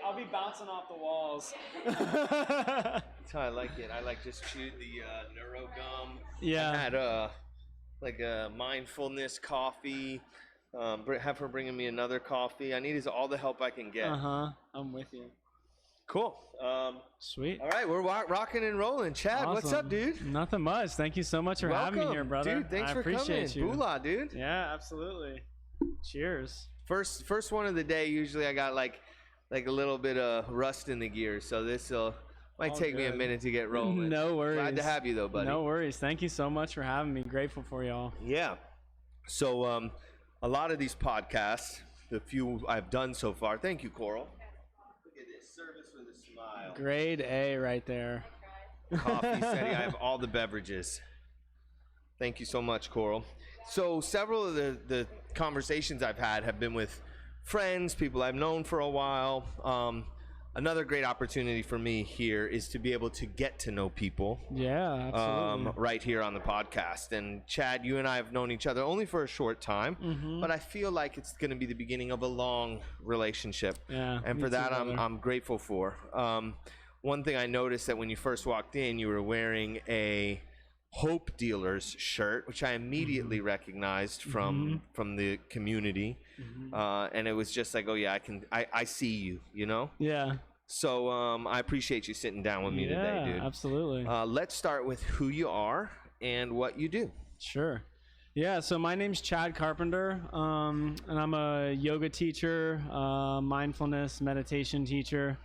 I'll be bouncing off the walls. That's how I like it. I like just chewed the neuro gum. Yeah. I had like a mindfulness coffee. Have her bringing me another coffee. I need all the help I can get. I'm with you. Cool. Sweet. All right, we're rocking and rolling. Chad, Awesome. What's up, dude? Nothing much. Thank you so much for having me here, brother. Dude, thanks for appreciate coming. You. Boolah, dude. Yeah, absolutely. Cheers. First one of the day. Usually I got like a little bit of rust in the gears, so this might take me a minute to get rolling. No worries. Glad to have you though, buddy. No worries. Thank you so much for having me. Grateful for y'all. Yeah. So a lot of these podcasts, the few I've done so far. Thank you, Coral. Look at this service with a smile. Grade A right there. Coffee, SETI. I have all the beverages. Thank you so much, Coral. So several of the conversations I've had have been with friends, people I've known for a while. Another great opportunity for me here is to be able to get to know people. Yeah, absolutely. Right here on the podcast. And Chad, you and I have known each other only for a short time, but I feel like it's going to be the beginning of a long relationship. Yeah, and for that, I'm grateful for. One thing I noticed that when you first walked in, you were wearing a Hope Dealers shirt, which I immediately recognized from the community, and it was just like, oh yeah, I see you, you know. Yeah. So I appreciate you sitting down with me today, dude. Absolutely. Let's start with who you are and what you do. Sure. Yeah, so my name's Chad Carpenter, and I'm a yoga teacher, mindfulness meditation teacher.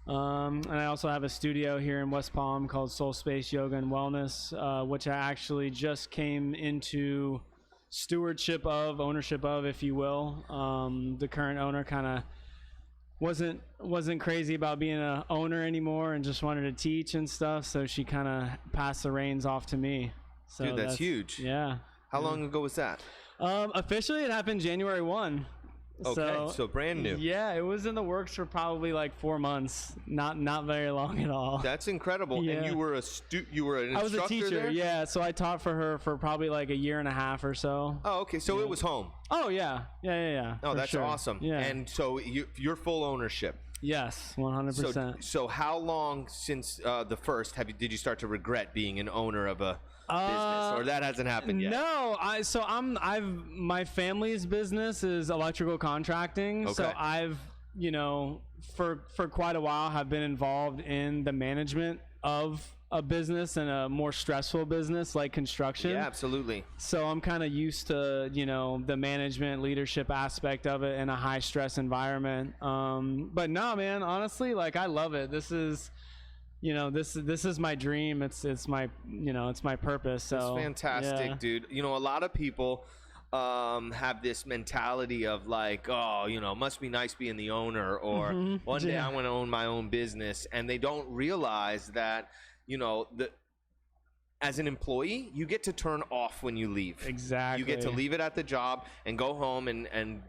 And I also have a studio here in West Palm called Soul Space Yoga and Wellness, which I actually just came into ownership of, if you will. The current owner kind of wasn't crazy about being an owner anymore and just wanted to teach and stuff, so she kind of passed the reins off to me. So dude, that's huge. Yeah. How long ago was that? Officially, it happened January 1. Okay, so brand new. Yeah, it was in the works for probably like 4 months. Not very long at all. That's incredible. Yeah. And you were an instructor. I was a teacher, there? yeah. So I taught for her for probably like a year and a half or so. Oh, okay. So it was home. Oh yeah. Oh, that's sure. awesome. Yeah. And so you're full ownership. Yes, 100%. So how long since the first did you start to regret being an owner of a business, or that hasn't happened yet? No, my family's business is electrical contracting. Okay. So I've, for quite a while have been involved in the management of a business and a more stressful business like construction. Yeah, absolutely. So I'm kind of used to, the management leadership aspect of it in a high stress environment. But no, man, honestly, like I love it. This is, this is my dream. It's my, it's my purpose. So it's fantastic, yeah. Dude. A lot of people have this mentality of like, oh, must be nice being the owner, or one day I want to own my own business, and they don't realize that, as an employee, you get to turn off when you leave. Exactly. You get to leave it at the job and go home and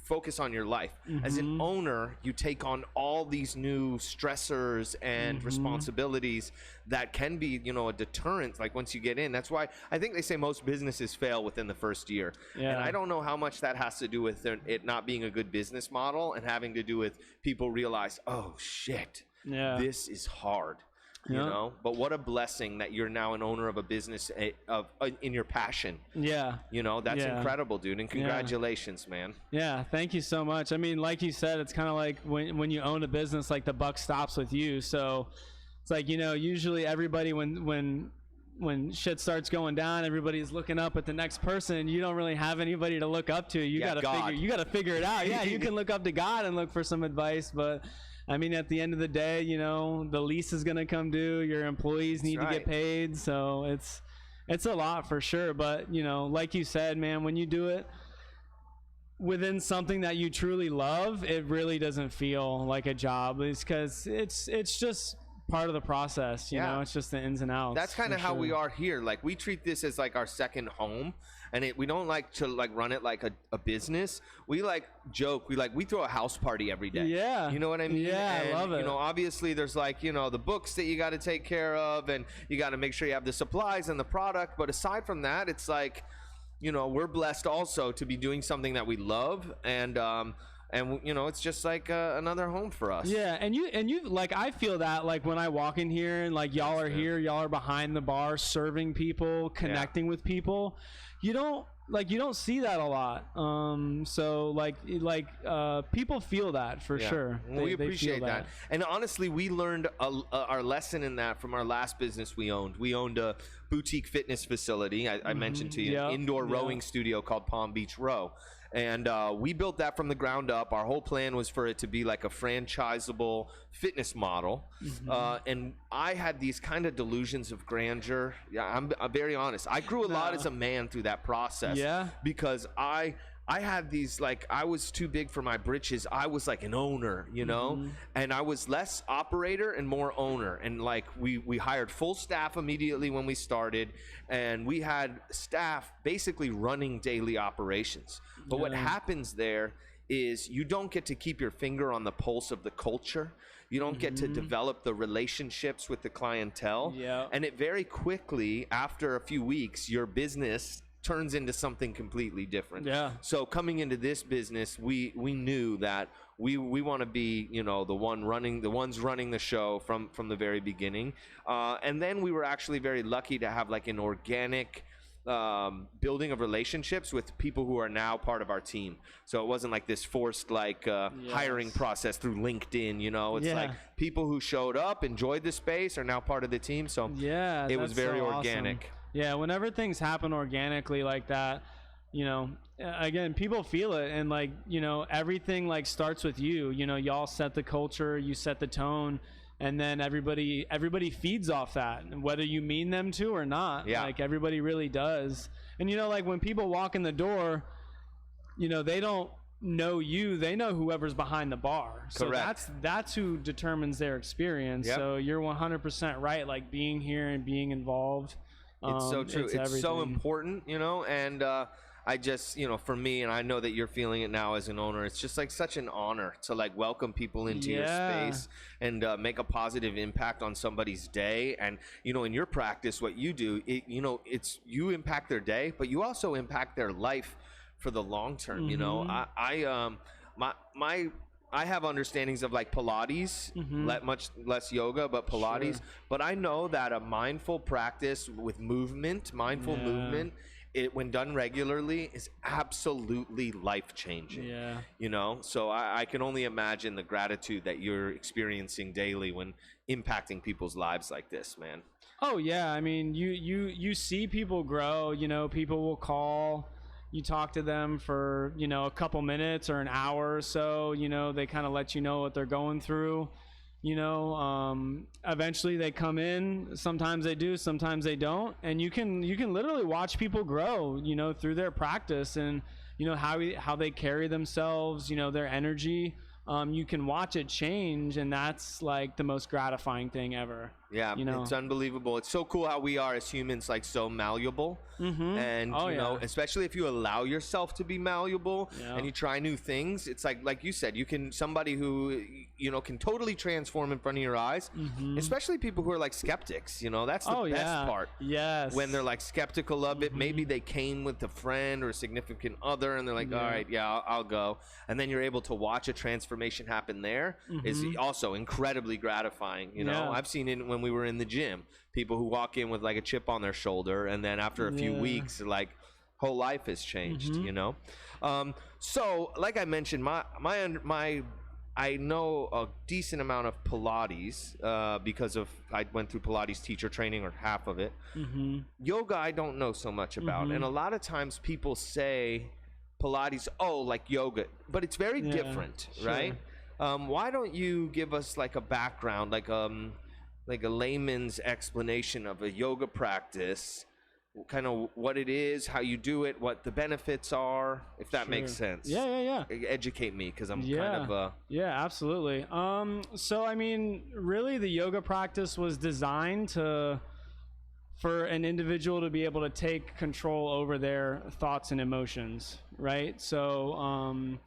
focus on your life. As an owner, you take on all these new stressors and responsibilities that can be, a deterrent, like once you get in. That's why I think they say most businesses fail within the first year. Yeah. And I don't know how much that has to do with it not being a good business model and having to do with people realize, oh shit, this is hard. But what a blessing that you're now an owner of a business in your passion. Yeah. That's incredible, dude. And congratulations, man. Yeah. Thank you so much. I mean, like you said, it's kind of like when you own a business, like the buck stops with you. So it's like, usually everybody, when shit starts going down, everybody's looking up at the next person. You don't really have anybody to look up to. You gotta figure it out. Yeah. You can look up to God and look for some advice, but I mean, at the end of the day, the lease is going to come due. Your employees need to get paid. So it's a lot for sure. But, like you said, man, when you do it within something that you truly love, it really doesn't feel like a job. It's because it's just part of the process. You know, it's just the ins and outs. That's kind of how we are here. Like, we treat this as like our second home. And we don't like to like run it like a business. We like joke. We throw a house party every day. Yeah. You know what I mean? Yeah, and, I love it. Obviously there's like, the books that you got to take care of, and you got to make sure you have the supplies and the product. But aside from that, it's like, we're blessed also to be doing something that we love. And and you know, it's just like another home for us. Yeah, and you like, I feel that like when I walk in here and like y'all are here, y'all are behind the bar serving people, connecting with people. You don't see that a lot. So like people feel that for sure. We appreciate that. And honestly, we learned our lesson in that from our last business we owned. We owned a boutique fitness facility. I mentioned to you, an indoor rowing studio called Palm Beach Row. And we built that from the ground up. Our whole plan was for it to be like a franchisable fitness model. And I had these kind of delusions of grandeur. Yeah, I'm very honest. I grew a lot as a man through that process. Yeah. Because I had these, like, I was too big for my britches. I was like an owner, you know, and I was less operator and more owner. And like we hired full staff immediately when we started, and we had staff basically running daily operations. But what happens there is you don't get to keep your finger on the pulse of the culture. You don't get to develop the relationships with the clientele. And it very quickly, after a few weeks, your business turns into something completely different. So coming into this business, we knew that we want to be, you know, the ones running the show from the very beginning. And then we were actually very lucky to have like an organic building of relationships with people who are now part of our team. So it wasn't like this forced hiring process through LinkedIn, you know. It's like people who showed up, enjoyed the space, are now part of the team. So it was very organic. Awesome. Yeah, whenever things happen organically like that, you know, again, people feel it, and like, you know, everything like starts with you. You know, y'all set the culture, you set the tone, and then everybody feeds off that, whether you mean them to or not. Like everybody really does. And you know, like when people walk in the door, you know, they don't know you, they know whoever's behind the bar. So that's who determines their experience. So you're 100% right, like being here and being involved. It's so true. It's so important, you know, and I just, you know, for me, and I know that you're feeling it now as an owner, it's just like such an honor to like welcome people into your space and make a positive impact on somebody's day. And, you know, in your practice, what you do, you know, it's you impact their day, but you also impact their life for the long term. You know, I have understandings of like Pilates, much less yoga, but Pilates. But I know that a mindful practice with movement, movement, when done regularly, is absolutely life-changing. You know, so I can only imagine the gratitude that you're experiencing daily when impacting people's lives like this, man. Oh yeah, I mean, you see people grow. You know, people will call. You talk to them for, you know, a couple minutes or an hour or so. You know, they kind of let you know what they're going through. You know, eventually they come in. Sometimes they do, sometimes they don't. And you can literally watch people grow, you know, through their practice, and, you know, how they carry themselves, you know, their energy. You can watch it change, and that's like the most gratifying thing ever. Yeah, you know? It's unbelievable. It's so cool how we are as humans, like so malleable. And you know, especially if you allow yourself to be malleable and you try new things, it's like you said, you can, somebody who, you know, can totally transform in front of your eyes. Especially people who are like skeptics, you know, that's the best part. When they're like skeptical of it, maybe they came with a friend or a significant other and they're like, all right, I'll go. And then you're able to watch a transformation happen there is also incredibly gratifying. You know, I've seen it when we were in the gym, people who walk in with like a chip on their shoulder, and then after a few weeks, like whole life has changed. You know, so like I mentioned, I know a decent amount of Pilates because of I went through Pilates teacher training, or half of it. Yoga I don't know so much about, and a lot of times people say Pilates, oh, like yoga, but it's very different, right? Why don't you give us like a background, like a layman's explanation of a yoga practice, kind of what it is, how you do it, what the benefits are, if that makes sense. Educate me, because I'm kind of absolutely. So I mean, really the yoga practice was designed for an individual to be able to take control over their thoughts and emotions, right? So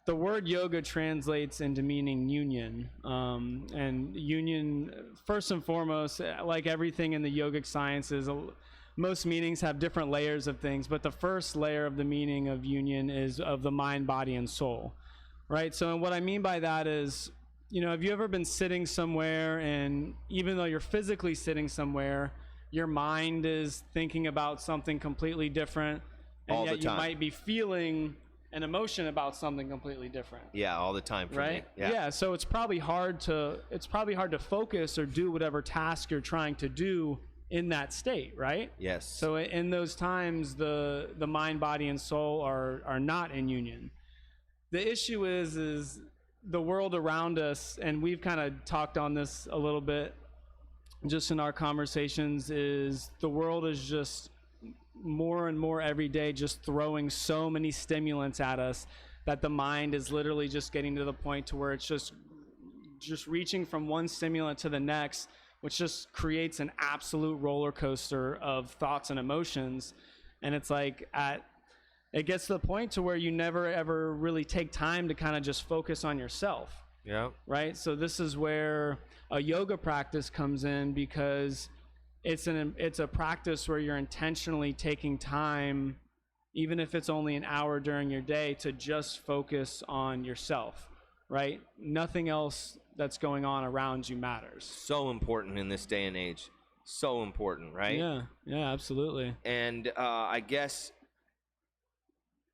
the word yoga translates into meaning union, and union, first and foremost, like everything in the yogic sciences, most meanings have different layers of things, but the first layer of the meaning of union is of the mind, body, and soul. right? So what I mean by that is, have you ever been sitting somewhere, and even though you're physically sitting somewhere, your mind is thinking about something completely different, and all yet the time. You might be feeling an emotion about something completely different. Yeah, all the time for right? me. Yeah. So it's probably hard to focus or do whatever task you're trying to do in that state, right? Yes. So in those times, the mind, body, and soul are not in union. The issue is the world around us, and we've kind of talked on this a little bit just in our conversations, is the world is just more and more every day just throwing so many stimulants at us that the mind is literally just getting to the point to where it's just reaching from one stimulant to the next, which just creates an absolute roller coaster of thoughts and emotions. And it's like it gets to the point to where you never ever really take time to kind of just focus on yourself. Yeah. Right? So this is where a yoga practice comes in, because it's a practice where you're intentionally taking time, even if it's only an hour during your day, to just focus on yourself, right? Nothing else that's going on around you matters. So important in this day and age. So important, right? Yeah, absolutely. And I guess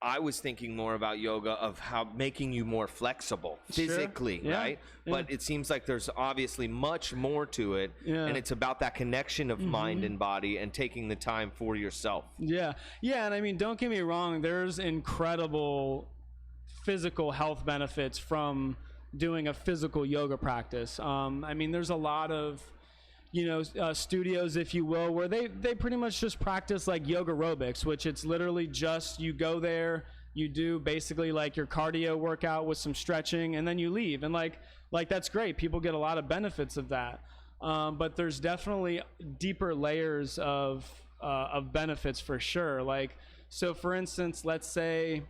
I was thinking more about yoga of how making you more flexible physically, Sure. Yeah. right? Yeah. But it seems like there's obviously much more to it. Yeah. And it's about that connection of mind and body and taking the time for yourself. Yeah. And I mean, don't get me wrong, there's incredible physical health benefits from doing a physical yoga practice. I mean, there's a lot of studios, if you will, where they pretty much just practice like yoga aerobics, which it's literally just you go there, you do basically like your cardio workout with some stretching, and then you leave. And like that's great. People get a lot of benefits of that. But there's definitely deeper layers of benefits for sure. Like, so for instance, let's say,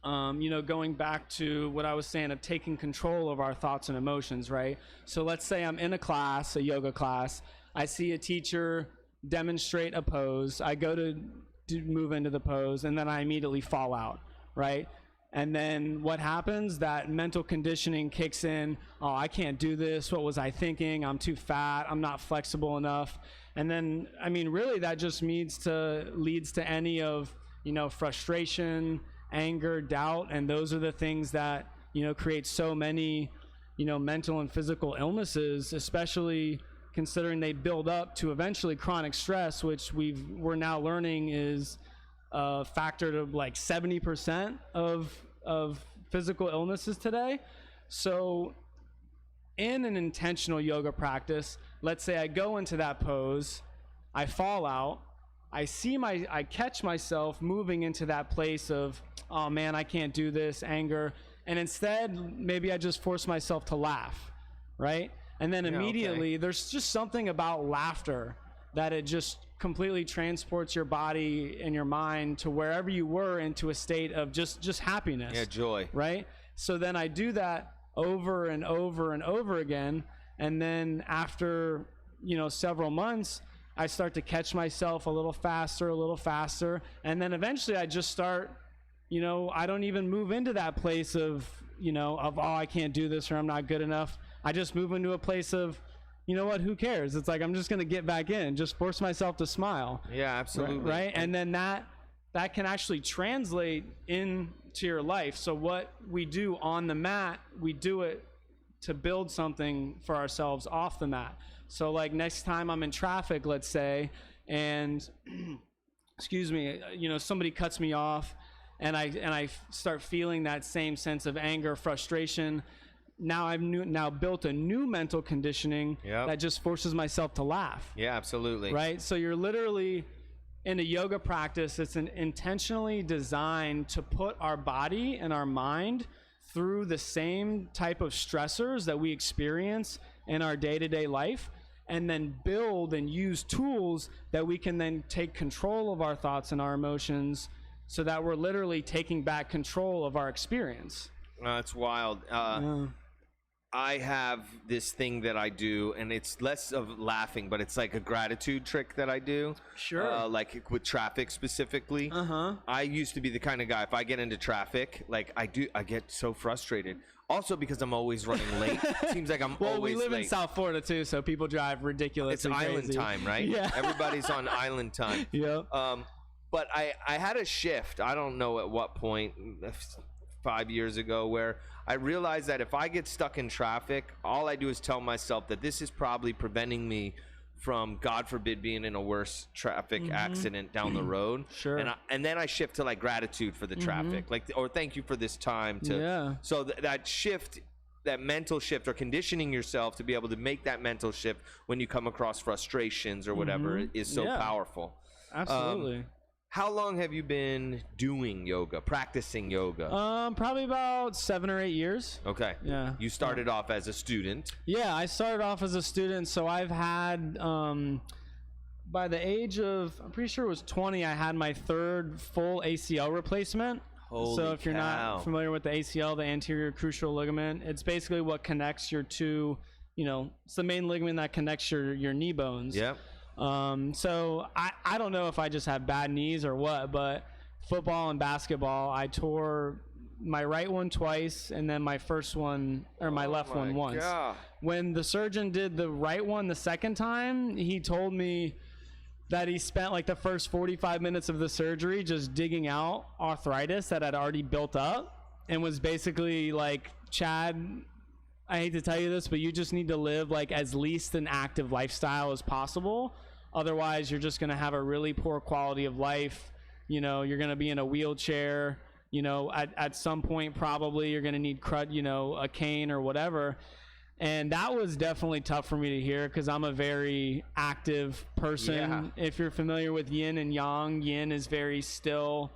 going back to what I was saying of taking control of our thoughts and emotions, right? So let's say I'm in a yoga class, I see a teacher demonstrate a pose, I go to move into the pose, and then I immediately fall out, right? And then what happens? That mental conditioning kicks in. Oh, I can't do this. What was I thinking? I'm too fat. I'm not flexible enough. And then, I mean, really that just leads to any of, frustration, anger, doubt, and those are the things that create so many mental and physical illnesses, especially considering they build up to eventually chronic stress, which we're now learning is a factor of like 70% of physical illnesses today. So in an intentional yoga practice, let's say I go into that pose, I fall out, I catch myself moving into that place of, oh man, I can't do this, anger. And instead, maybe I just force myself to laugh, right? And then immediately there's just something about laughter that it just completely transports your body and your mind to wherever you were, into a state of just happiness. Yeah, joy. Right? So then I do that over and over and over again. And then after, several months, I start to catch myself a little faster. And then eventually I just start, I don't even move into that place of, oh, I can't do this or I'm not good enough. I just move into a place of, you know what, who cares? It's like, I'm just going to get back in, just force myself to smile. Yeah, absolutely. Right? And then that can actually translate into your life. So what we do on the mat, we do it to build something for ourselves off the mat. So like next time I'm in traffic, let's say, and excuse me, somebody cuts me off and I start feeling that same sense of anger, frustration. Now I've built a new mental conditioning that just forces myself to laugh. Yeah, absolutely. Right? So you're literally in a yoga practice, it's intentionally designed to put our body and our mind through the same type of stressors that we experience in our day-to-day life, and then build and use tools that we can then take control of our thoughts and our emotions, so that we're literally taking back control of our experience. It's wild. I have this thing that I do, and it's less of laughing, but it's like a gratitude trick that I do. Sure. Like with traffic specifically. I used to be the kind of guy, if I get into traffic, like I get so frustrated. Also because I'm always running late. Seems like I'm always late. Well, we live in South Florida too, so people drive ridiculous. It's island time, right? Yeah. Everybody's on island time. Yep. But I had a shift. I don't know at what point, 5 years ago, where I realized that if I get stuck in traffic, all I do is tell myself that this is probably preventing me from, God forbid, being in a worse traffic accident down the road. Sure. And then I shift to like gratitude for the traffic, like, or thank you for this time to. Yeah. So that shift, that mental shift, or conditioning yourself to be able to make that mental shift when you come across frustrations or whatever is so powerful. Absolutely. How long have you been doing yoga, practicing yoga? Probably about 7 or 8 years. Okay. Yeah. You started off as a student. Yeah, I started off as a student, so I've had, by the age of, I'm pretty sure it was 20, I had my 3rd full ACL replacement. Holy so if you're cow. not familiar with the ACL, the anterior cruciate ligament, it's basically what connects your two, it's the main ligament that connects your knee bones. Yep. So I don't know if I just have bad knees or what, but football and basketball, I tore my right one twice and then my first one, or my left one once. God. When the surgeon did the right one the second time, he told me that he spent like the first 45 minutes of the surgery just digging out arthritis that had already built up, and was basically like, Chad, I hate to tell you this, but you just need to live like as least an active lifestyle as possible. Otherwise, you're just going to have a really poor quality of life. You're going to be in a wheelchair. At some point, probably you're going to need a cane or whatever. And that was definitely tough for me to hear, because I'm a very active person. Yeah. If you're familiar with yin and yang, yin is very still,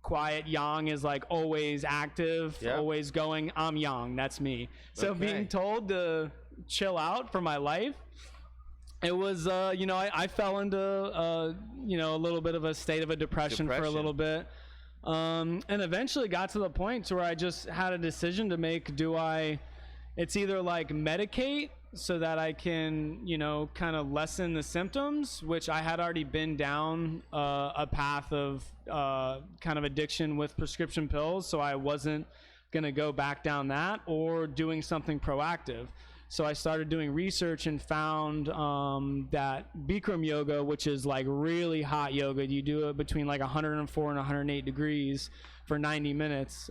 quiet. Yang is like always active, always going. I'm yang. That's me. So being told to chill out for my life, it was, I fell into, a little bit of a state of a depression for a little bit. And eventually got to the point where I just had a decision to make. It's either like medicate so that I can, kind of lessen the symptoms, which I had already been down a path of kind of addiction with prescription pills, so I wasn't going to go back down that, or doing something proactive. So I started doing research and found that Bikram Yoga, which is like really hot yoga, you do it between like 104 and 108 degrees for 90 minutes,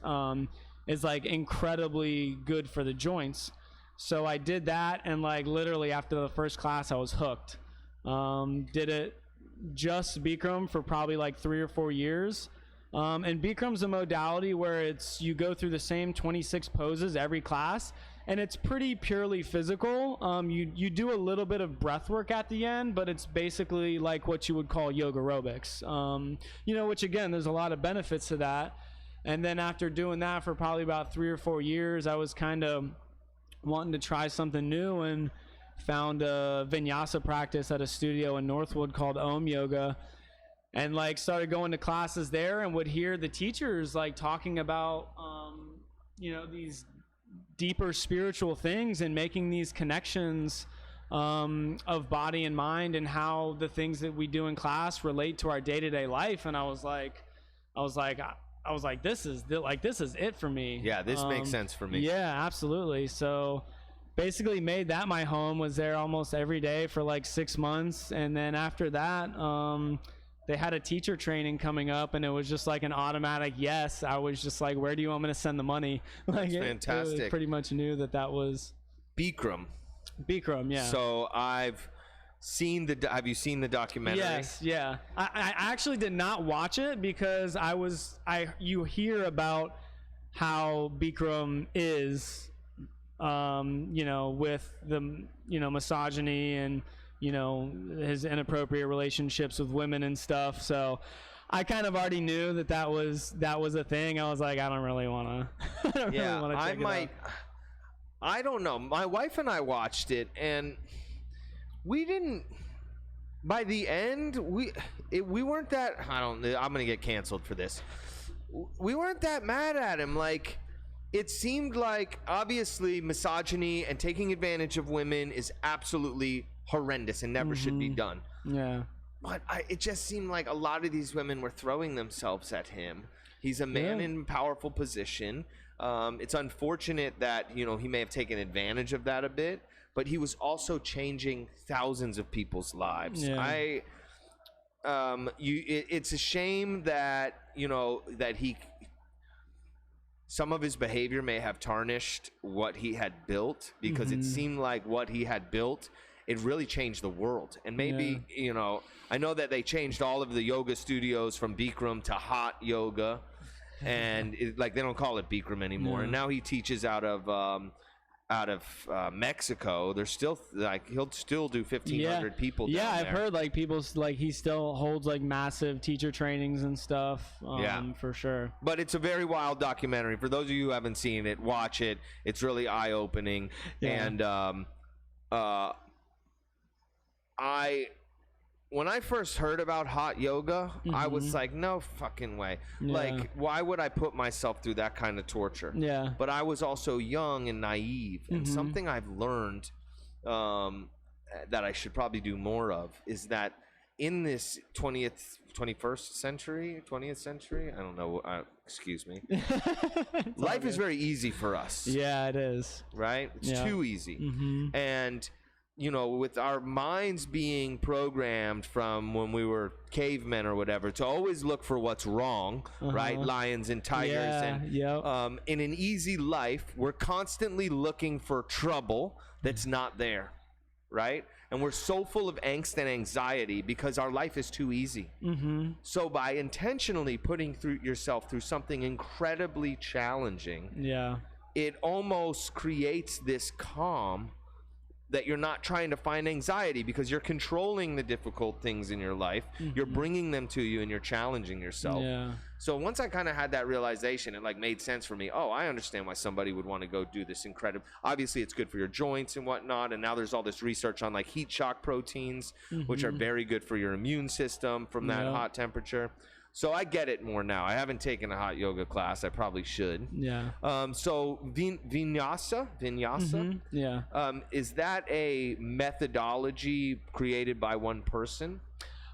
is like incredibly good for the joints. So I did that, and like literally after the first class I was hooked. Did it just Bikram for probably like 3 or 4 years. And Bikram's a modality where you go through the same 26 poses every class, and it's pretty purely physical. You do a little bit of breath work at the end, but it's basically like what you would call yoga aerobics, which again, there's a lot of benefits to that. And then after doing that for probably about 3 or 4 years, I was kind of wanting to try something new, and found a vinyasa practice at a studio in Northwood called Om Yoga, and like started going to classes there, and would hear the teachers like talking about these deeper spiritual things, and making these connections of body and mind, and how the things that we do in class relate to our day-to-day life. And I was like, this is it for me. Yeah, this makes sense for me. Yeah, absolutely. So basically made that my home, was there almost every day for like 6 months. And then after that, they had a teacher training coming up, and it was just like an automatic yes. I was just like, where do you want me to send the money? Like, that's fantastic. It pretty much knew that was Bikram, yeah. So have you seen the documentary? Yes, yeah. I actually did not watch it, because you hear about how Bikram is, with the, misogyny and, his inappropriate relationships with women and stuff. So I kind of already knew that was a thing. I was like, I don't really want to. I don't know. My wife and I watched it, and we didn't. By the end, we weren't that. I'm gonna get canceled for this. We weren't that mad at him. Like, it seemed like obviously misogyny and taking advantage of women is absolutely horrendous and never should be done. Yeah. But it just seemed like a lot of these women were throwing themselves at him. He's a man in a powerful position. It's unfortunate that, he may have taken advantage of that a bit, but he was also changing thousands of people's lives. Yeah. It's a shame that, that some of his behavior may have tarnished what he had built, because it seemed like what he had built, it really changed the world. And maybe, I know that they changed all of the yoga studios from Bikram to hot yoga, and they don't call it Bikram anymore. And now he teaches out of Mexico. There's still he'll still do 1,500 people down I've there. heard people he still holds massive teacher trainings and stuff. For sure. But it's a very wild documentary. For those of you who haven't seen it, watch it. It's really eye-opening. And when I first heard about hot yoga, I was like, no fucking way. Why would I put myself through that kind of torture? Yeah. But I was also young and naive. And something I've learned that I should probably do more of is that in this 21st century, I don't know, excuse me. Life is very easy for us. Yeah, it is. Right? It's too easy. And with our minds being programmed from when we were cavemen or whatever to always look for what's wrong, right? Lions and tigers. And in an easy life, we're constantly looking for trouble that's not there, right? And we're so full of angst and anxiety because our life is too easy. So by intentionally putting yourself through something incredibly challenging, it almost creates this calm that you're not trying to find anxiety, because you're controlling the difficult things in your life. You're bringing them to you and you're challenging yourself. So once I kind of had that realization, it made sense for me. Oh, I understand why somebody would want to go do this incredible. Obviously, it's good for your joints and whatnot. And now there's all this research on heat shock proteins, which are very good for your immune system from that hot temperature. So I get it more now. I haven't taken a hot yoga class. I probably should. So vinyasa? Is that a methodology created by one person?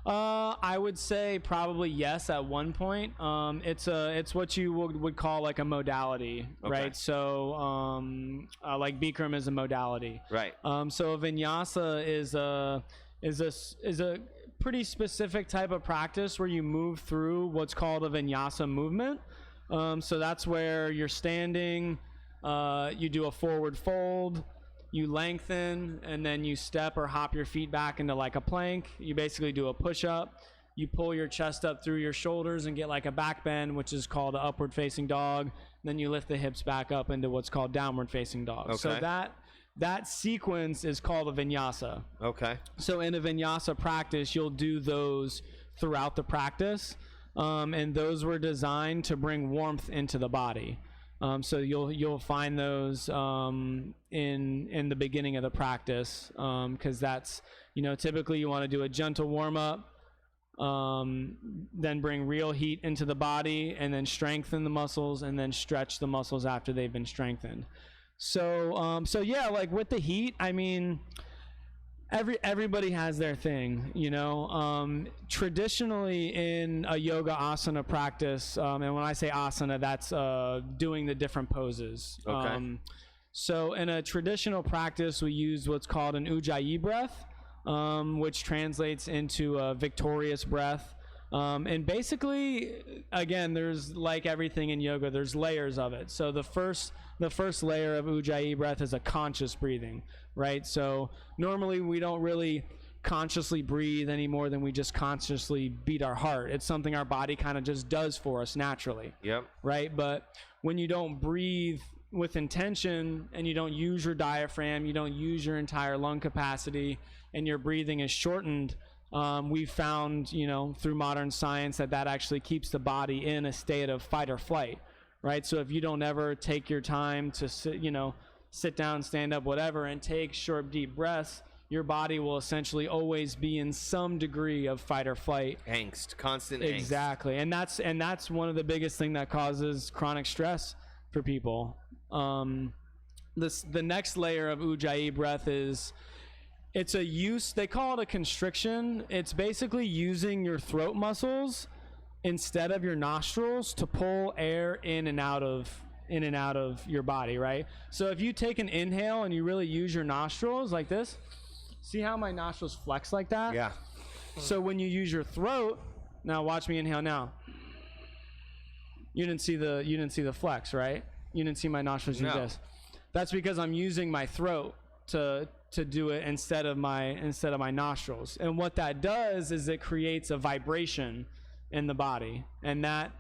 I would say probably yes at one point. It's what you would call a modality, right? So Bikram is a modality, right? So a vinyasa is a pretty specific type of practice where you move through what's called a vinyasa movement. So that's where you're standing, you do a forward fold, you lengthen, and then you step or hop your feet back into a plank. You basically do a push-up. You pull your chest up through your shoulders and get a back bend, which is called an upward facing dog. Then you lift the hips back up into what's called downward facing dog. So that sequence is called a vinyasa. So in a vinyasa practice, you'll do those throughout the practice, and those were designed to bring warmth into the body. So you'll find those in the beginning of the practice, because that's typically you want to do a gentle warm up, then bring real heat into the body, and then strengthen the muscles, and then stretch the muscles after they've been strengthened. So with the heat, I mean, everybody has their thing, traditionally in a yoga asana practice, and when I say asana, that's doing the different poses. So in a traditional practice, we use what's called an Ujjayi breath, which translates into a victorious breath. And basically, again, there's everything in yoga, there's layers of it. So the first layer of Ujjayi breath is a conscious breathing, right? So normally we don't really consciously breathe any more than we just consciously beat our heart. It's something our body kind of just does for us naturally. Right? But when you don't breathe with intention and you don't use your diaphragm, you don't use your entire lung capacity, and your breathing is shortened, we've found, through modern science that actually keeps the body in a state of fight or flight, right? So if you don't ever take your time to sit down, stand up, whatever, and take short, deep breaths, your body will essentially always be in some degree of fight or flight. Constant angst. Exactly. And that's one of the biggest things that causes chronic stress for people. The next layer of Ujjayi breath is, they call it a constriction. It's basically using your throat muscles instead of your nostrils to pull air in and out of your body, right? So if you take an inhale and you really use your nostrils like this, see how my nostrils flex like that? Yeah. So when you use your throat, now watch me inhale now. You didn't see the flex, right? You didn't see my nostrils do this. That's because I'm using my throat to do it instead of my nostrils. And what that does is it creates a vibration in the body, and that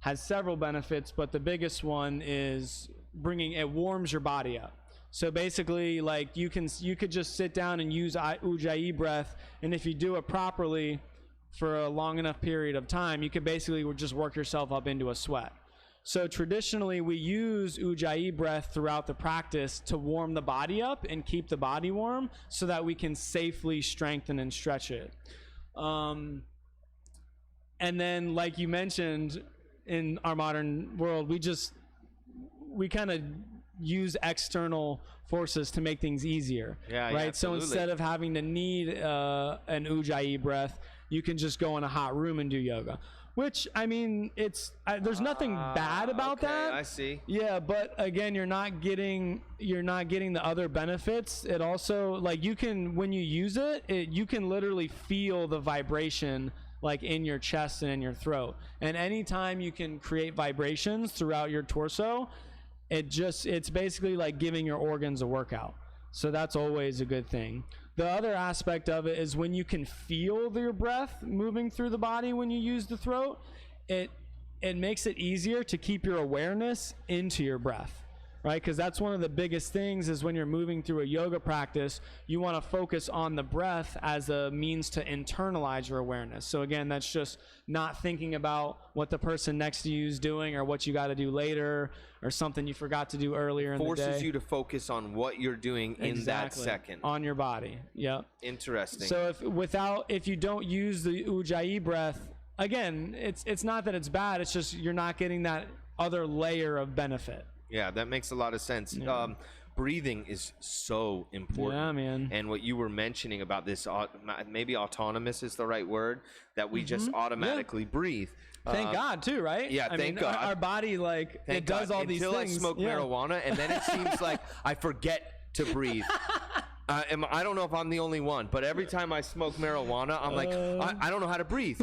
has several benefits, but the biggest one is it warms your body up. So basically, like, you could just sit down and use Ujjayi breath, and if you do it properly for a long enough period of time, you could basically just work yourself up into a sweat. So traditionally, we use Ujjayi breath throughout the practice to warm the body up and keep the body warm so that we can safely strengthen and stretch it. And then, like you mentioned, in our modern world, we kind of use external forces to make things easier, right? Yeah, so instead of having to need an Ujjayi breath, you can just go in a hot room and do yoga. Which, I mean, there's nothing bad about that. I see. Yeah, but again, you're not getting the other benefits. It also, like, when you use it, you can literally feel the vibration, like, in your chest and in your throat. And anytime you can create vibrations throughout your torso, it's basically like giving your organs a workout. So that's always a good thing. The other aspect of it is when you can feel your breath moving through the body when you use the throat, it makes it easier to keep your awareness into your breath, right? Because that's one of the biggest things is when you're moving through a yoga practice, you want to focus on the breath as a means to internalize your awareness. So again, that's just not thinking about what the person next to you is doing or what you got to do later or something you forgot to do earlier in the day. Forces you to focus on what you're doing in that second. On your body. Yep. Interesting. So if you don't use the Ujjayi breath, again, it's not that it's bad, it's just you're not getting that other layer of benefit. Yeah, that makes a lot of sense. Yeah. Breathing is so important. Yeah, man. And what you were mentioning about this, maybe autonomous is the right word, that we just automatically breathe. Thank God, too, right? Yeah, thank God. Our body, like, it does all these things. Until I smoke marijuana, and then it seems like I forget to breathe. I don't know if I'm the only one, but every time I smoke marijuana, I'm like, I don't know how to breathe.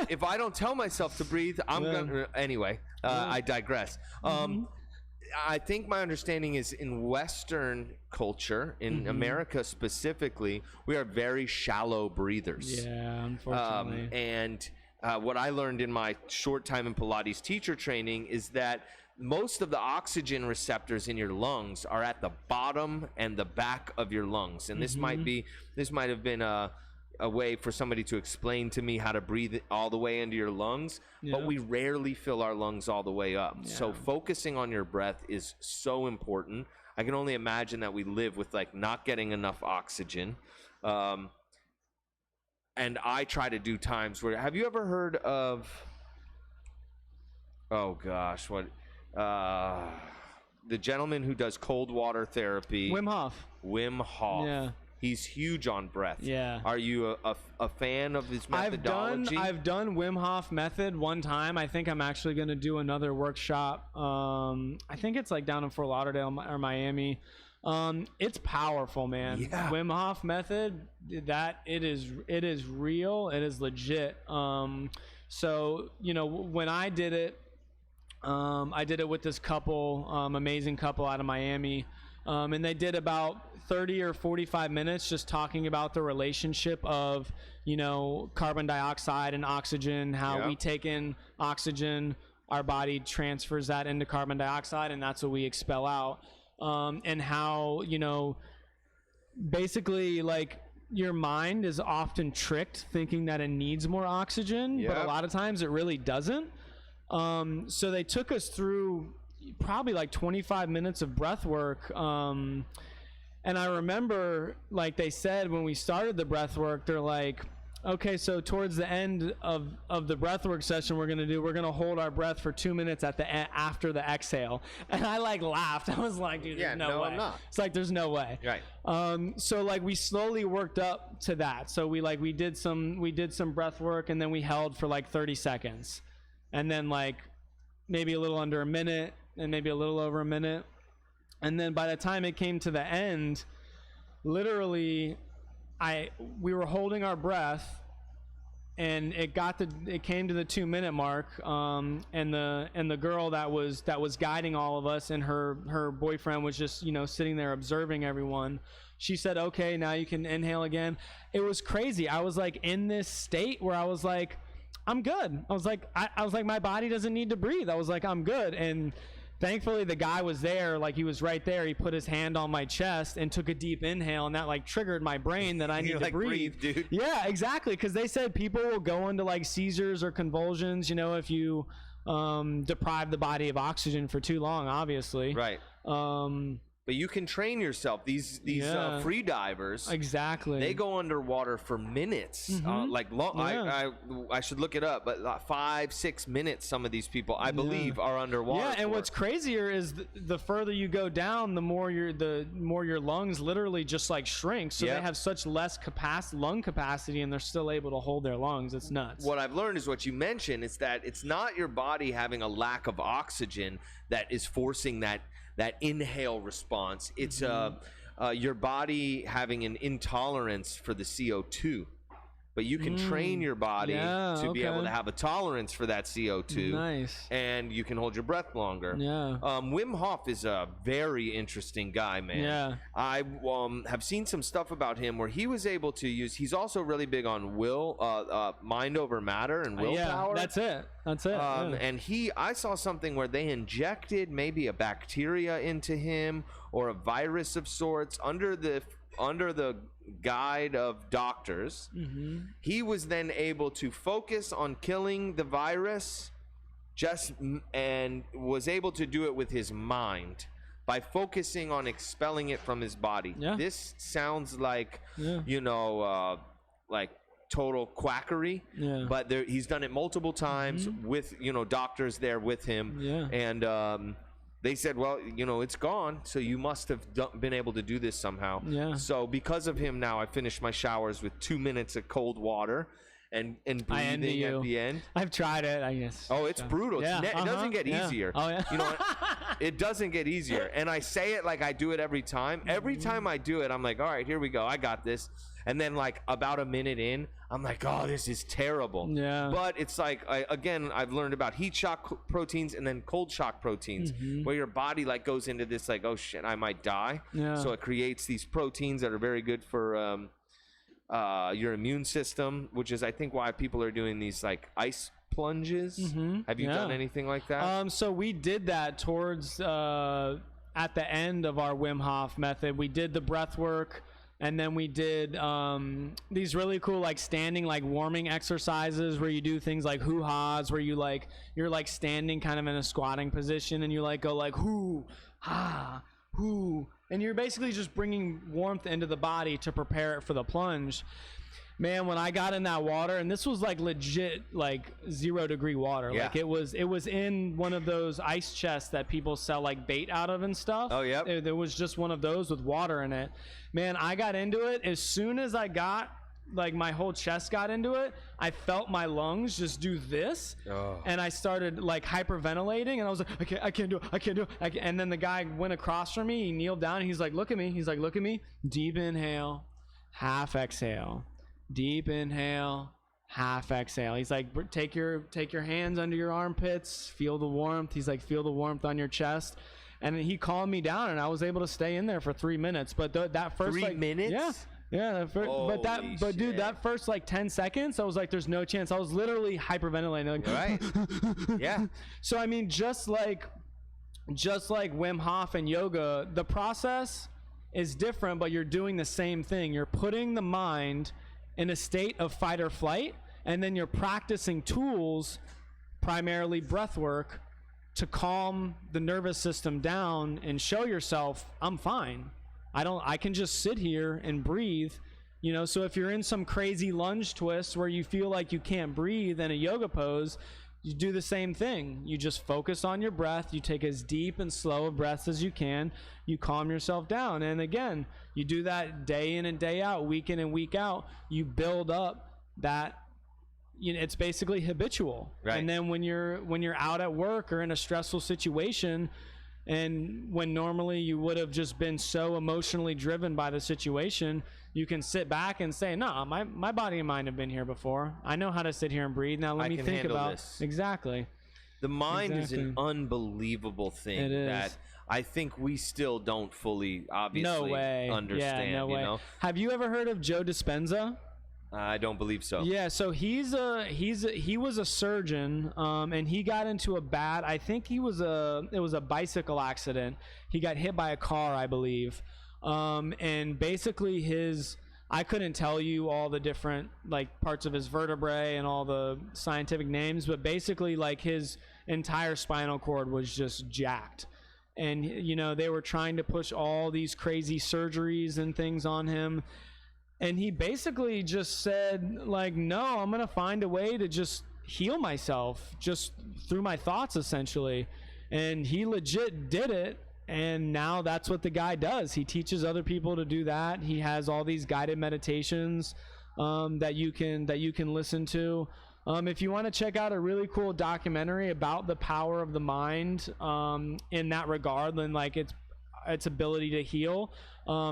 If I don't tell myself to breathe, I'm gonna. Anyway, I digress. I think my understanding is in Western culture, in America specifically, we are very shallow breathers. Yeah, unfortunately. And what I learned in my short time in Pilates teacher training is that most of the oxygen receptors in your lungs are at the bottom and the back of your lungs. And this might have been a way for somebody to explain to me how to breathe all the way into your lungs, but we rarely fill our lungs all the way up. So focusing on your breath is so important. I can only imagine that we live with, like, not getting enough oxygen. And I try to do times where, have you ever heard of, oh gosh, what, the gentleman who does cold water therapy? Wim Hof. Wim Hof. Yeah. He's huge on breath. Yeah. Are you a fan of his methodology? I've done Wim Hof method one time. I think I'm actually going to do another workshop. I think it's like down in Fort Lauderdale or Miami. It's powerful, man. Yeah. Wim Hof method, that it is real. It is legit. So, when I did it with this couple, amazing couple out of Miami. And they did about 30 or 45 minutes just talking about the relationship of, carbon dioxide and oxygen, how we take in oxygen, our body transfers that into carbon dioxide, and that's what we expel out. And how, basically, like, your mind is often tricked thinking that it needs more oxygen, but a lot of times it really doesn't. So they took us through probably like 25 minutes of breath work. And I remember, like they said, when we started the breath work, they're like, okay, so towards the end of the breathwork session we're gonna hold our breath for 2 minutes at the after the exhale. And I like laughed. I was like, dude, there's no way. I'm not. It's like there's no way. Right. So like we slowly worked up to that. So we did some breath work, and then we held for like 30 seconds, and then like maybe a little under a minute, and maybe a little over a minute, and then by the time it came to the end, literally we were holding our breath, and it came to the 2 minute mark, and the girl that was guiding all of us, and her boyfriend was just, you know, sitting there observing everyone. She said, okay, now you can inhale again. It was crazy. I was like in this state where I was like, I'm good. I was like my body doesn't need to breathe. I was like, I'm good. And thankfully the guy was there, like he was right there. He put his hand on my chest and took a deep inhale, and that like triggered my brain that I need to like, breathe, dude. Yeah, exactly. Because they said people will go into like seizures or convulsions, you know, if you deprive the body of oxygen for too long, obviously. Right. But you can train yourself. These free divers, exactly, they go underwater for minutes, like long. Yeah. I should look it up, but 5-6 minutes. Some of these people, I believe, are underwater. Yeah, and what's crazier is the further you go down, the more your lungs literally just like shrink. So they have such less lung capacity, and they're still able to hold their lungs. It's nuts. What I've learned is what you mentioned is that it's not your body having a lack of oxygen that is forcing that inhale response. It's your body having an intolerance for the CO2. But you can train your body to be able to have a tolerance for that CO2. Nice. And you can hold your breath longer. Yeah. Wim Hof is a very interesting guy, man. Yeah. I have seen some stuff about him where he was able to use, he's also really big on mind over matter and willpower. Yeah, that's it. And I saw something where they injected maybe a bacteria into him or a virus of sorts under the guide of doctors. He was then able to focus on killing the virus and was able to do it with his mind by focusing on expelling it from his body. This sounds like like total quackery, but he's done it multiple times with doctors there with him, and they said, well, it's gone, so you must have been able to do this somehow. So because of him now, I finished my showers with 2 minutes of cold water and breathing at the end. I've tried it, I guess. Oh, it's brutal. Yeah. It doesn't get easier. Oh, yeah. It doesn't get easier. And I say it like I do it every time. Every time I do it, I'm like, all right, here we go. I got this. And then like about a minute in, I'm like, oh, this is terrible. But it's like, I've learned about heat shock proteins and then cold shock proteins, where your body like goes into this like, oh shit, I might die. So it creates these proteins that are very good for your immune system, which is I think why people are doing these like ice plunges. Have you done anything like that? So we did that towards at the end of our Wim Hof method. We did the breath work. And then we did these really cool like standing like warming exercises where you do things like hoo-ha's, where you're like standing kind of in a squatting position, and you like go like hoo, ha, hoo, and you're basically just bringing warmth into the body to prepare it for the plunge. Man, when I got in that water, and this was like legit like 0 degree water. Like it was in one of those ice chests that people sell like bait out of and stuff. Oh yeah. There was just one of those with water in it. Man, I got into it. As soon as I got like my whole chest got into it, I felt my lungs just do this, and I started like hyperventilating, and I was like, I can't do it. And then the guy went across from me. He kneeled down. And he's like, look at me. Deep inhale, half exhale. Deep inhale, half exhale. He's like, take your hands under your armpits, feel the warmth. He's like, feel the warmth on your chest. And he calmed me down, and I was able to stay in there for 3 minutes. But that first 3 minutes? Yeah. Dude, that first like 10 seconds, I was like, there's no chance. I was literally hyperventilating. Like, right. Yeah. So I mean, just like Wim Hof and yoga, the process is different, but you're doing the same thing. You're putting the mind in a state of fight or flight, and then you're practicing tools, primarily breath work, to calm the nervous system down and show yourself, I'm fine. I can just sit here and breathe You know, so if you're in some crazy lunge twist where you feel like you can't breathe in a yoga pose, you do the same thing. You just focus on your breath. You take as deep and slow a breath as you can. You calm yourself down. And again, you do that day in and day out, week in and week out. You build up that, you know, it's basically habitual. Right. And then when you're out at work or in a stressful situation, and when normally you would have just been so emotionally driven by the situation, you can sit back and say, no, my body and mind have been here before. I know how to sit here and breathe. Now let me think about this. Exactly. The mind is an unbelievable thing that I think we still don't fully obviously understand. Yeah, no way. You know? Have you ever heard of Joe Dispenza? I don't believe so. Yeah, so he was a surgeon, and he got into a bad, I think it was a bicycle accident. He got hit by a car, I believe. And basically I couldn't tell you all the different like parts of his vertebrae and all the scientific names, but basically like his entire spinal cord was just jacked. And, you know, they were trying to push all these crazy surgeries and things on him. And he basically just said, like, no, I'm going to find a way to just heal myself just through my thoughts, essentially. And he legit did it. And now that's what the guy does. He teaches other people to do that. He has all these guided meditations that you can listen to. If you want to check out a really cool documentary about the power of the mind in that regard, then like its ability to heal,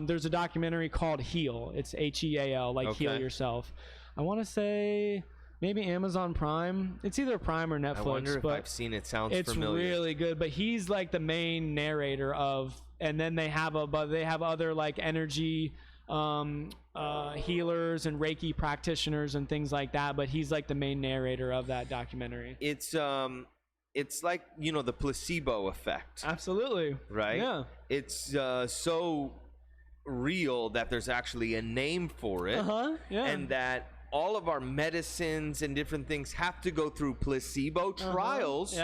there's a documentary called Heal. It's Heal, like heal yourself. I want to say maybe Amazon Prime. It's either Prime or Netflix. I wonder if I've seen it. Sounds familiar. It's really good. But he's like the main narrator of, and then they have other like energy healers and Reiki practitioners and things like that. But he's like the main narrator of that documentary. It's like, you know, the placebo effect. Absolutely. Right? Yeah. It's so real that there's actually a name for it. Yeah. And that all of our medicines and different things have to go through placebo trials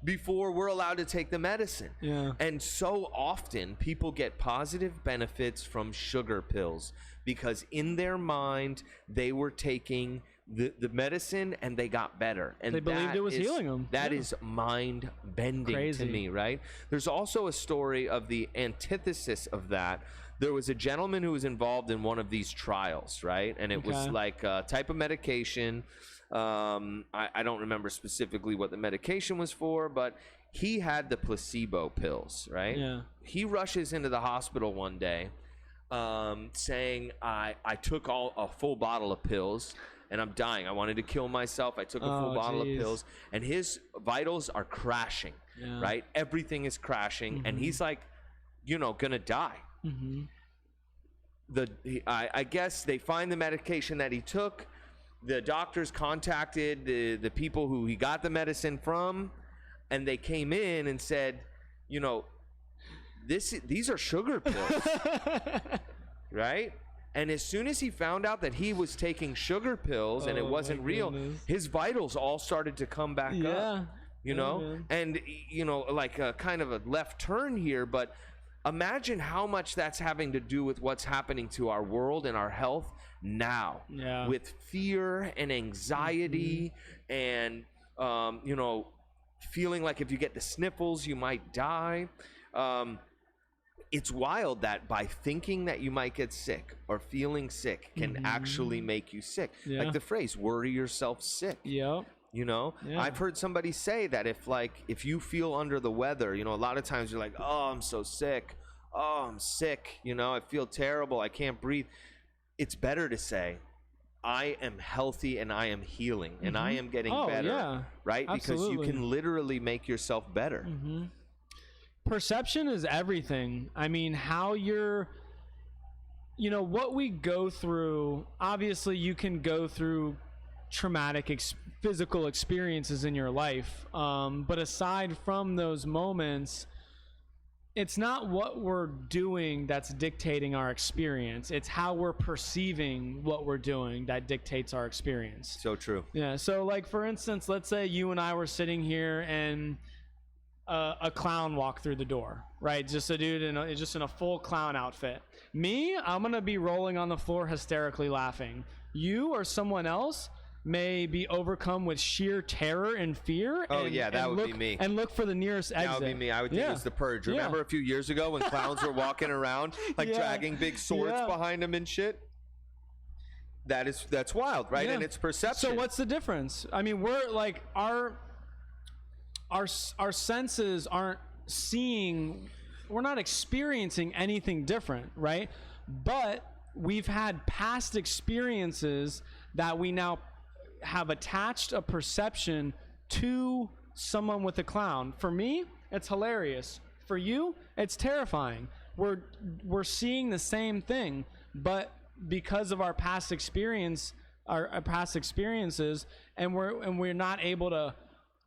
before we're allowed to take the medicine. Yeah. And so often people get positive benefits from sugar pills because in their mind they were taking the medicine and they got better. And they believed it was healing them. That is mind-bending to me, right? There's also a story of the antithesis of that. There was a gentleman who was involved in one of these trials, right? And it was like a type of medication. I don't remember specifically what the medication was for, but he had the placebo pills, right? Yeah. He rushes into the hospital one day saying, I took a full bottle of pills and I'm dying. I wanted to kill myself. I took a full bottle of pills. And his vitals are crashing, right? Everything is crashing. And he's like, you know, gonna die. I guess they find the medication that he took. The doctors contacted the people who he got the medicine from, and they came in and said, you know, these are sugar pills, right? And as soon as he found out that he was taking sugar pills and it wasn't real, his vitals all started to come back up. You know, and you know, like a kind of a left turn here, but imagine how much that's having to do with what's happening to our world and our health now, with fear and anxiety and, you know, feeling like if you get the sniffles, you might die. It's wild that by thinking that you might get sick or feeling sick can actually make you sick. Like the phrase, worry yourself sick. You know, I've heard somebody say that if you feel under the weather, you know, a lot of times you're like, oh, I'm so sick. Oh, I'm sick. You know, I feel terrible. I can't breathe. It's better to say, I am healthy and I am healing and I am getting better. Right? Absolutely. Because you can literally make yourself better. Perception is everything. I mean, how you're, you know, what we go through, obviously you can go through traumatic physical experiences in your life, but aside from those moments, it's not what we're doing that's dictating our experience. It's how we're perceiving what we're doing that dictates our experience. So true. Yeah. So like, for instance, let's say you and I were sitting here and a clown walked through the door, right? Just a dude just in a full clown outfit. Me, I'm gonna be rolling on the floor hysterically laughing. You or someone else may be overcome with sheer terror and fear. Oh, yeah, that would be me. And look for the nearest exit. That would be me. I would think it was the Purge. Remember a few years ago when clowns were walking around like dragging big swords behind them and shit? That's wild, right? And it's perception. So what's the difference? I mean, we're like our senses aren't seeing, we're not experiencing anything different, right? But we've had past experiences that we now have attached a perception to someone with a clown. For me, it's hilarious. For you, it's terrifying. We're seeing the same thing, but because of our past experience, our past experiences, and we're not able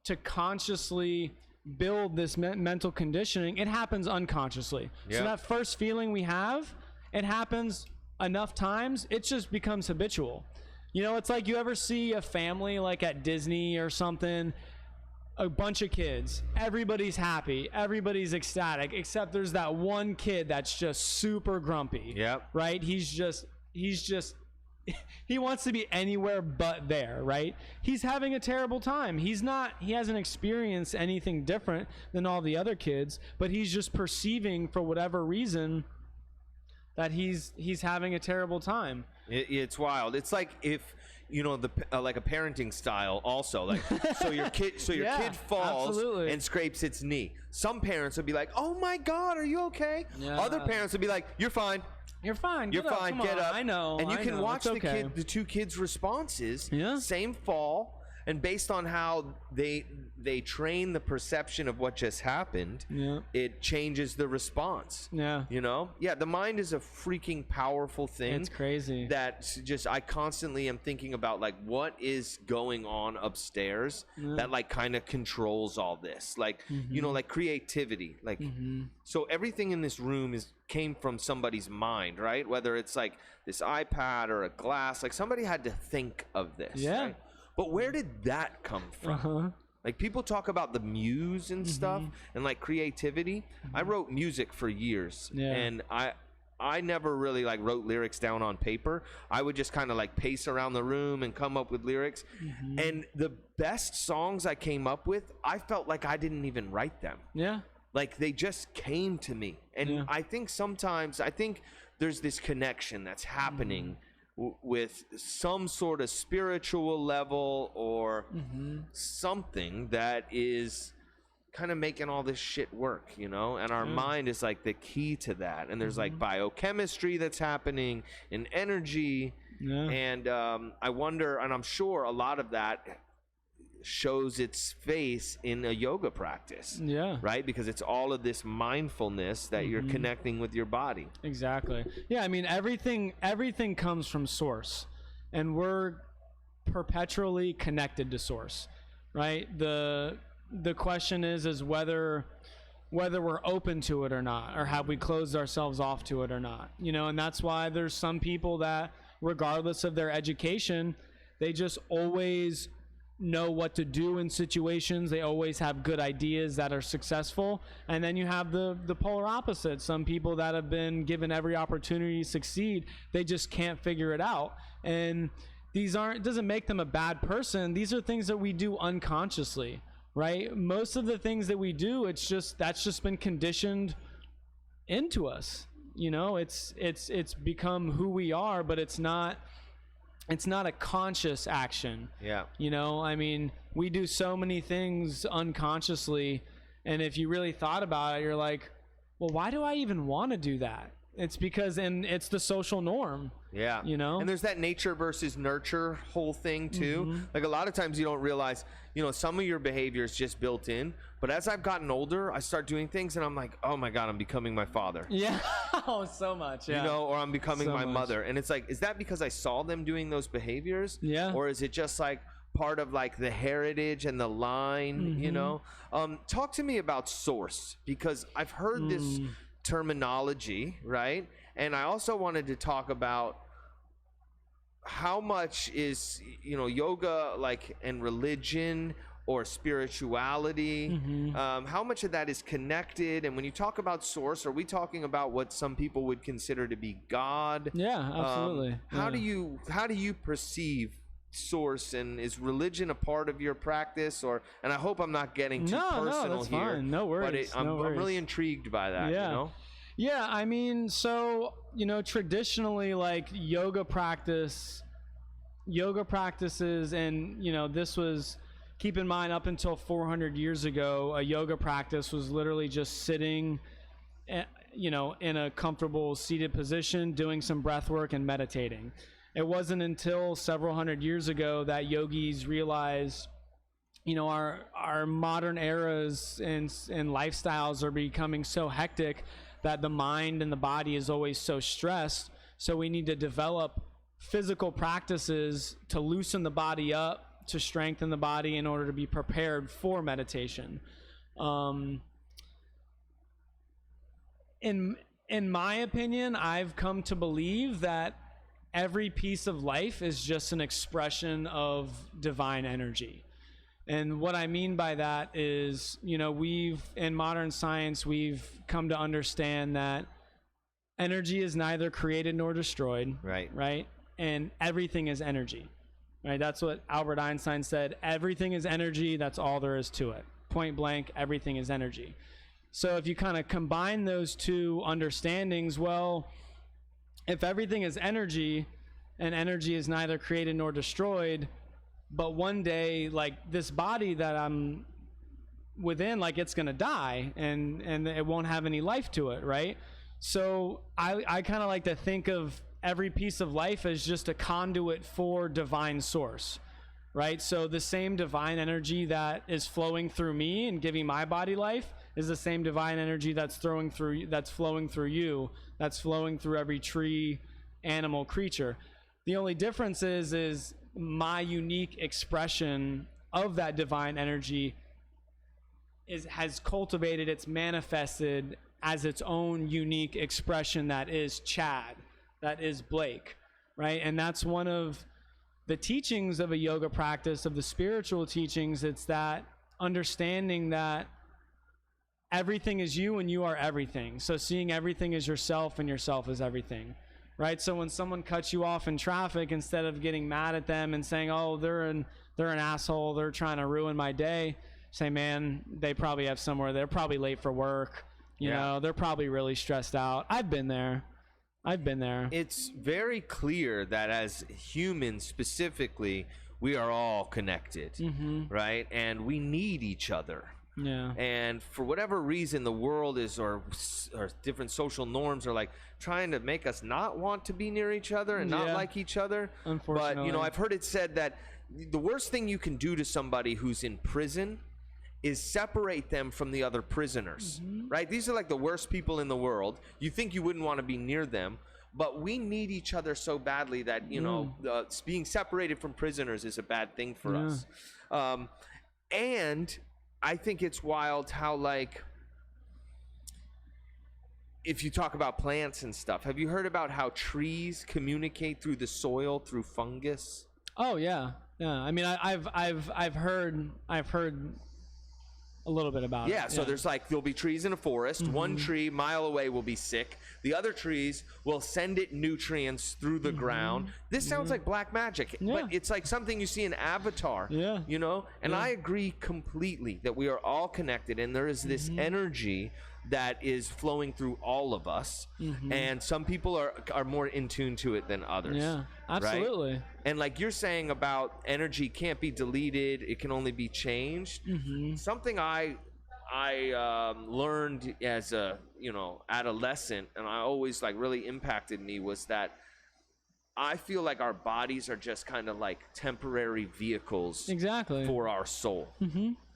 to consciously build this mental conditioning. It happens unconsciously. So that first feeling we have, it happens enough times, it just becomes habitual. You know, it's like you ever see a family like at Disney or something, a bunch of kids, everybody's happy, everybody's ecstatic, except there's that one kid that's just super grumpy. Right? He's just he wants to be anywhere but there, right? He's having a terrible time. He hasn't experienced anything different than all the other kids, but he's just perceiving for whatever reason that he's having a terrible time. It's wild. It's like if like a parenting style also, like so your kid falls and scrapes its knee. Some parents would be like, "Oh my God, are you okay?" Other parents would be like, "You're fine. You're fine. You're fine. Get up." I know. And you can watch the two kids' responses. Same fall, and based on how they train the perception of what just happened, it changes the response. The mind is a freaking powerful thing. It's crazy. That just I constantly am thinking about, like, what is going on upstairs that like kind of controls all this, like like creativity, like so everything in this room came from somebody's mind, right? Whether it's like this iPad or a glass, like somebody had to think of this, right? But where did that come from? Like, people talk about the muse and stuff and like creativity. I wrote music for years, and I never really like wrote lyrics down on paper. I would just kind of like pace around the room and come up with lyrics. And the best songs I came up with, I felt like I didn't even write them. Like, they just came to me. And I think sometimes, there's this connection that's happening with some sort of spiritual level or something that is kind of making all this shit work, and our mind is like the key to that. And there's like biochemistry that's happening and energy. And I wonder, and I'm sure a lot of that shows its face in a yoga practice, right? Because it's all of this mindfulness that you're connecting with your body. Exactly. I mean, everything comes from source, and we're perpetually connected to source, right? The question is whether we're open to it or not, or have we closed ourselves off to it or not, and that's why there's some people that, regardless of their education, they just always know what to do in situations. They always have good ideas that are successful. And then you have the polar opposite. Some people that have been given every opportunity to succeed, they just can't figure it out. And it doesn't make them a bad person. These are things that we do unconsciously, right? Most of the things that we do, that's just been conditioned into us. It's become who we are, but it's not a conscious action. I mean, we do so many things unconsciously, and if you really thought about it, you're like, well, why do I even want to do that? It's because, and it's the social norm. And there's that nature versus nurture whole thing too. Like, a lot of times you don't realize, some of your behavior is just built in, but as I've gotten older, I start doing things and I'm like, oh my God, I'm becoming my father. Oh, so much. Or I'm becoming my mother. And it's like, is that because I saw them doing those behaviors? Or is it just like part of like the heritage and the line, Talk to me about source, because I've heard this terminology, right? And I also wanted to talk about how much is yoga, like, and religion, or spirituality? How much of that is connected? And when you talk about source, are we talking about what some people would consider to be God? Yeah, absolutely. How do you perceive source, and is religion a part of your practice? Or, and I hope I'm not getting too personal no, that's here. fine. No worries. But I'm really intrigued by that. Yeah. You know? Yeah, I mean, so, you know, traditionally, like yoga practices, and, you know, this was, keep in mind, up until 400 years ago, a yoga practice was literally just sitting, you know, in a comfortable seated position, doing some breath work and meditating. It wasn't until several hundred years ago that yogis realized, you know, our modern eras and lifestyles are becoming so hectic that the mind and the body is always so stressed. So we need to develop physical practices to loosen the body up, to strengthen the body in order to be prepared for meditation. In my opinion, I've come to believe that every piece of life is just an expression of divine energy. And what I mean by that is, you know, in modern science, we've come to understand that energy is neither created nor destroyed. Right? And everything is energy. Right? That's what Albert Einstein said. Everything is energy. That's all there is to it. Point blank, everything is energy. So if you kind of combine those two understandings, well, if everything is energy, and energy is neither created nor destroyed, but one day, like, this body that I'm within, like, it's gonna die, and it won't have any life to it, right? So I kind of like to think of every piece of life as just a conduit for divine source, right? So the same divine energy that is flowing through me and giving my body life is the same divine energy that's flowing through you, that's flowing through every tree, animal, creature. The only difference is my unique expression of that divine energy has cultivated, it's manifested as its own unique expression that is Chad, that is Blake, right? And that's one of the teachings of a yoga practice, of the spiritual teachings. It's that understanding that everything is you and you are everything. So seeing everything as yourself and yourself as everything, right? So when someone cuts you off in traffic, instead of getting mad at them and saying, oh, they're an asshole, they're trying to ruin my day, say, man, they probably have somewhere, they're probably late for work, you know, they're probably really stressed out. I've been there. It's very clear that as humans specifically, we are all connected, right? And we need each other. Yeah. And for whatever reason, the world is, or different social norms are like trying to make us not want to be near each other and not like each other. Unfortunately. But, you know, I've heard it said that the worst thing you can do to somebody who's in prison is separate them from the other prisoners, right? These are like the worst people in the world. You think you wouldn't want to be near them, but we need each other so badly that, you know, being separated from prisoners is a bad thing for us. And I think it's wild how, like, if you talk about plants and stuff, have you heard about how trees communicate through the soil through fungus? Oh yeah. I mean, I've heard a little bit about it. Yeah, so there's like, there'll be trees in a forest. One tree a mile away will be sick. The other trees will send it nutrients through the ground. This sounds like black magic, but it's like something you see in Avatar, you know? And I agree completely that we are all connected, and there is this energy that is flowing through all of us, and some people are more in tune to it than others. Yeah, absolutely. Right? And like you're saying about energy can't be deleted, it can only be changed. Something I learned as a, you know, adolescent, and I always like really impacted me, was that I feel like our bodies are just kind of like temporary vehicles for our soul.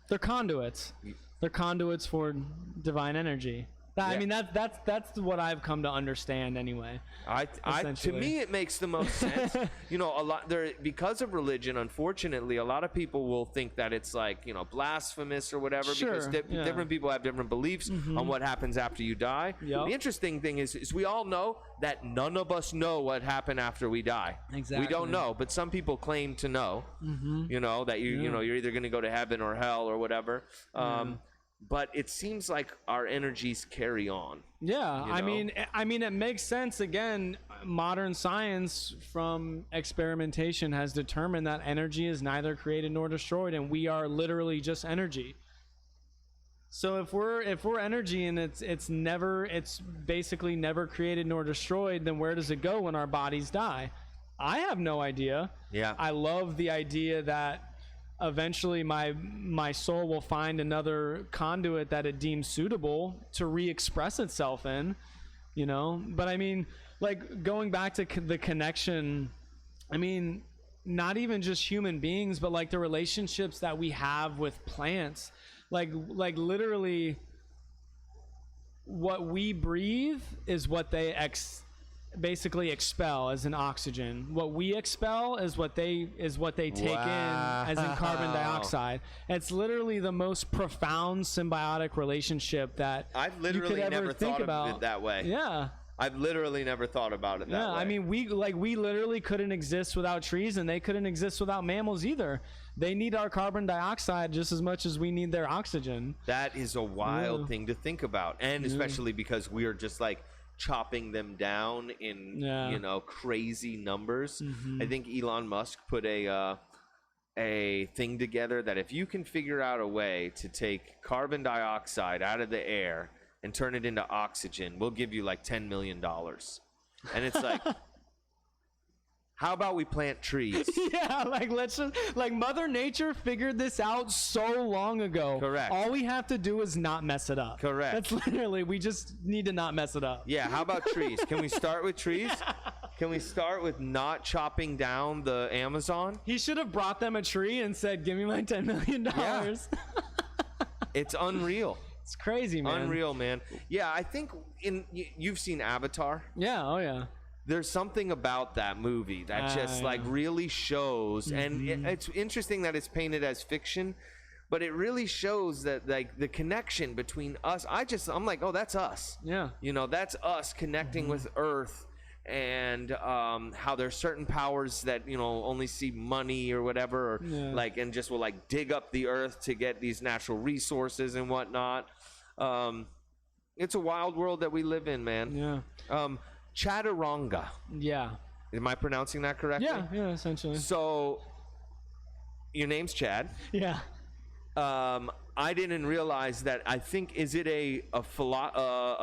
They're conduits. They're conduits for divine energy. I mean, that's what I've come to understand anyway. To me, it makes the most sense. You know, because of religion, unfortunately, a lot of people will think that it's like, you know, blasphemous or whatever, because different people have different beliefs on what happens after you die. Yep. The interesting thing is we all know that none of us know what happened after we die. Exactly. We don't know, but some people claim to know. You know that you know you're either going to go to heaven or hell or whatever. But it seems like our energies carry on. Yeah, you know? I mean, it makes sense. Again, modern science from experimentation has determined that energy is neither created nor destroyed, and we are literally just energy. So if we're energy and it's basically never created nor destroyed, then where does it go when our bodies die? I have no idea. Yeah. I love the idea that eventually my soul will find another conduit that it deems suitable to re-express itself in, you know. But I mean, like, going back to the connection, I mean, not even just human beings, but like the relationships that we have with plants, like literally what we breathe is what they basically expel as an oxygen. What we expel is what they take in as in carbon dioxide. It's literally the most profound symbiotic relationship that I've literally you could ever never think thought about of it that way. Yeah. I've literally never thought about it that way. I mean, we literally couldn't exist without trees, and they couldn't exist without mammals either. They need our carbon dioxide just as much as we need their oxygen. That is a wild thing to think about, and especially because we are just like chopping them down in you know, crazy numbers. I think Elon Musk put a thing together that if you can figure out a way to take carbon dioxide out of the air and turn it into oxygen, we'll give you like $10 million. And it's like, how about we plant trees? Yeah, like let's just, like, Mother Nature figured this out so long ago. Correct. All we have to do is not mess it up. Correct. That's literally, we just need to not mess it up. Yeah, how about trees? Can we start with trees? Can we start with not chopping down the Amazon? He should have brought them a tree and said, "Give me my $10 million." Yeah. It's unreal. It's crazy, man. Unreal, man. Yeah, I think you've seen Avatar. Yeah, oh yeah. There's something about that movie that just like really shows, and it's interesting that it's painted as fiction, but it really shows that like the connection between us. I'm like, oh, that's us. Yeah. You know, that's us connecting with Earth, and how there's certain powers that, you know, only see money or whatever, or like, and just will like dig up the Earth to get these natural resources and whatnot. It's a wild world that we live in, man. Yeah. Chaturanga. Yeah. Am I pronouncing that correctly? Yeah, essentially. So, your name's Chad. Yeah. I didn't realize that. I think, is it a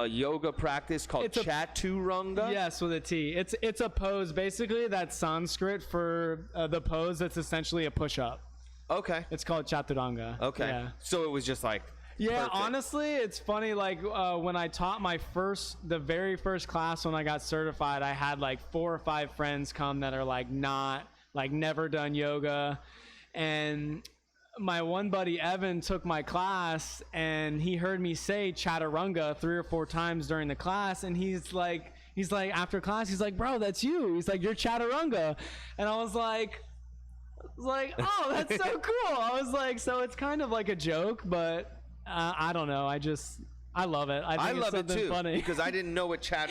yoga practice called Chaturanga? Yes, with a T. It's a pose, basically. That's Sanskrit for the pose that's essentially a push-up. Okay. It's called Chaturanga. Okay. Yeah. So it was just like. Yeah, perfect. honestly, it's funny, like, when I taught the very first class when I got certified, I had like 4 or 5 friends come that are like never done yoga. And my one buddy, Evan, took my class and he heard me say Chaturanga 3 or 4 times during the class. And he's like, after class, he's like, "Bro, that's you." He's like, "You're Chaturanga." And I was like, "Oh, that's so cool." I was like, so it's kind of like a joke, but I don't know. I love it. I think love it's it too, funny. because I didn't know what Chad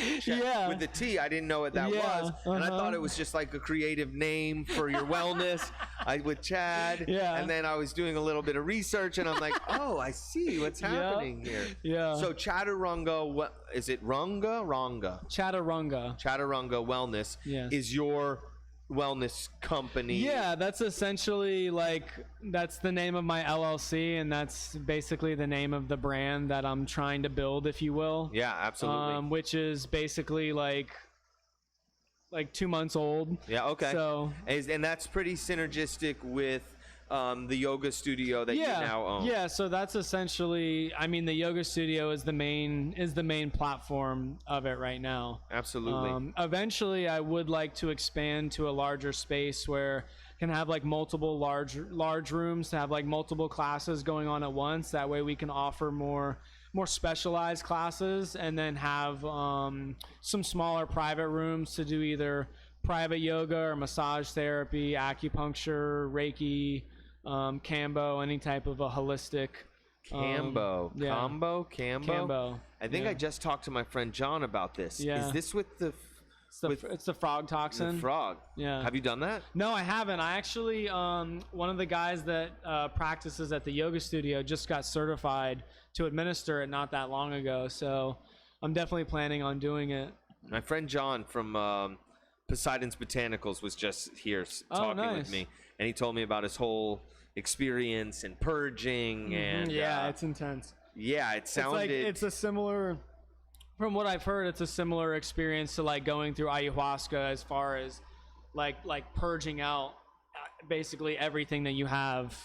with the T. I didn't know what that was, and I thought it was just like a creative name for your wellness. with Chad, and then I was doing a little bit of research, and I'm like, oh, I see what's happening here. Yeah. So Chaturanga, is it Ranga? Chaturanga Wellness is your wellness company. Yeah, that's essentially that's the name of my LLC, and that's basically the name of the brand that I'm trying to build, if you will. Yeah, absolutely. Which is basically like 2 months old. Yeah, okay. So and that's pretty synergistic with the yoga studio that you now own. Yeah, so that's essentially, I mean, the yoga studio is the main platform of it right now. Absolutely. Eventually, I would like to expand to a larger space where I can have multiple large rooms to have multiple classes going on at once. That way we can offer more more specialized classes, and then have some smaller private rooms to do either private yoga or massage therapy, acupuncture, Reiki, Kambo, any type of a holistic. Kambo. Yeah. Kambo. I think I just talked to my friend John about this. Yeah. Is this with the It's the frog toxin. the frog? Yeah. Have you done that? No, I haven't. I actually, one of the guys that practices at the yoga studio just got certified to administer it not that long ago. So I'm definitely planning on doing it. My friend John from Poseidon's Botanicals was just here talking with me, and he told me about his whole experience and purging and it's intense. Yeah, it sounded. It's a similar. From what I've heard, it's a similar experience to like going through ayahuasca as far as like purging out basically everything that you have,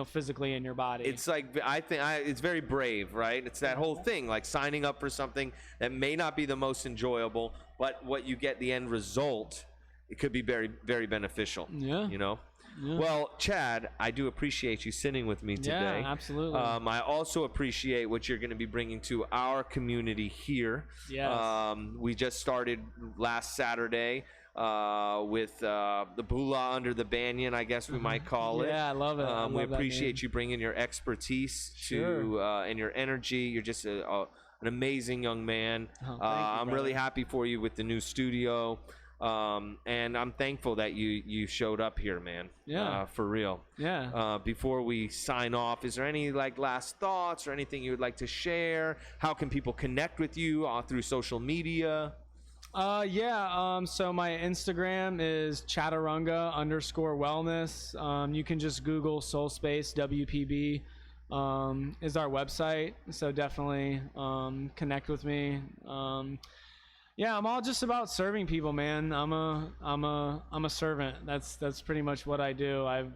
physically in your body. It's like, I think it's very brave, right? It's that whole thing, like signing up for something that may not be the most enjoyable, but what you get, the end result, it could be very, very beneficial. Yeah. Yeah. Well, Chad, I do appreciate you sitting with me today. Yeah, absolutely. I also appreciate what you're going to be bringing to our community here. Yes. We just started last Saturday with the Bula under the banyan, I guess we might call it. Yeah, I love it. We appreciate you bringing your expertise to and your energy. You're just an amazing young man. Oh, thank you, I'm really brother. happy for you with the new studio. And I'm thankful that you showed up here, man. Yeah. For real. Yeah. Before we sign off, is there any last thoughts or anything you would like to share? How can people connect with you through social media? So my Instagram is chaturanga_wellness. You can just Google Soul Space WPB. Is our website. So definitely connect with me. I'm all just about serving people, man. I'm a servant. That's pretty much what I do. I've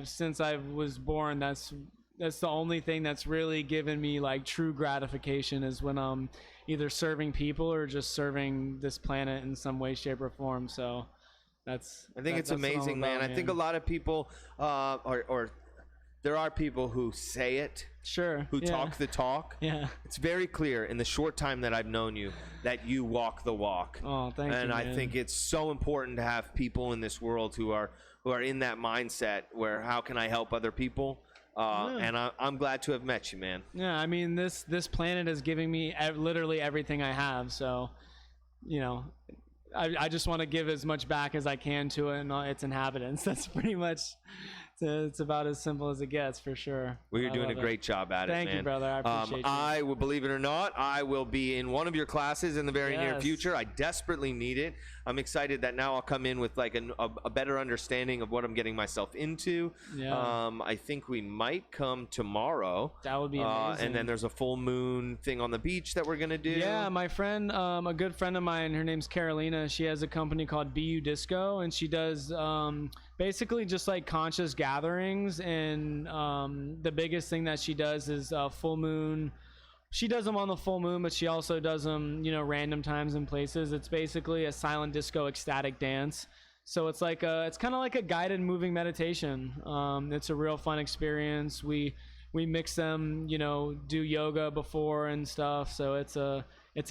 since I was born, that's the only thing that's really given me like true gratification is when I'm either serving people or just serving this planet in some way, shape, or form. So I think it's amazing, man. I think a lot of people or there are people who say it, who talk the talk. Yeah, it's very clear in the short time that I've known you that you walk the walk. Oh, thank you. And I man. think it's so important to have people in this world who are in that mindset where how can I help other people? And I'm glad to have met you, man. Yeah, I mean this planet is giving me literally everything I have. So, I just want to give as much back as I can to it and its inhabitants. That's pretty much. It's about as simple as it gets, for sure. Well, you're doing a great job at it, man. Thank you, brother. I appreciate you. I will, believe it or not, I will be in one of your classes in the very near future. I desperately need it. I'm excited that now I'll come in with like a better understanding of what I'm getting myself into. Yeah. I think we might come tomorrow. That would be amazing. And then there's a full moon thing on the beach that we're going to do. Yeah, my friend, a good friend of mine, her name's Carolina. She has a company called BU Disco, and she does basically just like conscious gatherings. And the biggest thing that she does is full moon. She does them on the full moon, but she also does them, random times and places. It's basically a silent disco ecstatic dance. So it's like it's kind of like a guided moving meditation. It's a real fun experience. We mix them, do yoga before and stuff. So it's a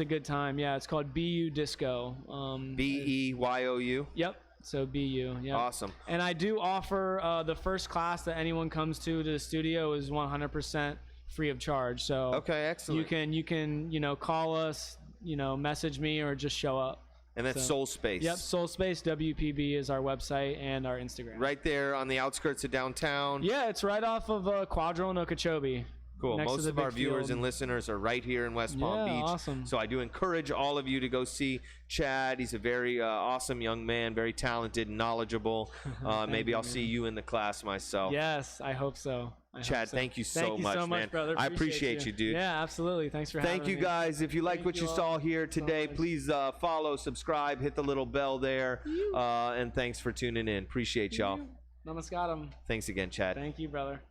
good time. Yeah, it's called BU Disco. BEYOU. Yep. So BU. Yeah. Awesome. And I do offer the first class that anyone comes to the studio is 100% free of charge. So okay, excellent. You can call us, message me, or just show up. And that's Soul Space. Yep, Soul Space WPB is our website and our Instagram. Right there on the outskirts of downtown. Yeah, it's right off of Quadro and Okeechobee. Cool. Most of our viewers and listeners are right here in West Palm Beach. Awesome. So I do encourage all of you to go see Chad. He's a very awesome young man, very talented, knowledgeable. Maybe I'll see you in the class myself. Yes, I hope so. Chad, thank you so much, man. Brother. I appreciate you, dude. Yeah, absolutely. Thanks for having me. Thank you, guys. If you like what you saw here today, please follow, subscribe, hit the little bell there. And thanks for tuning in. Appreciate y'all. Namaskaram. Thanks again, Chad. Thank you, brother.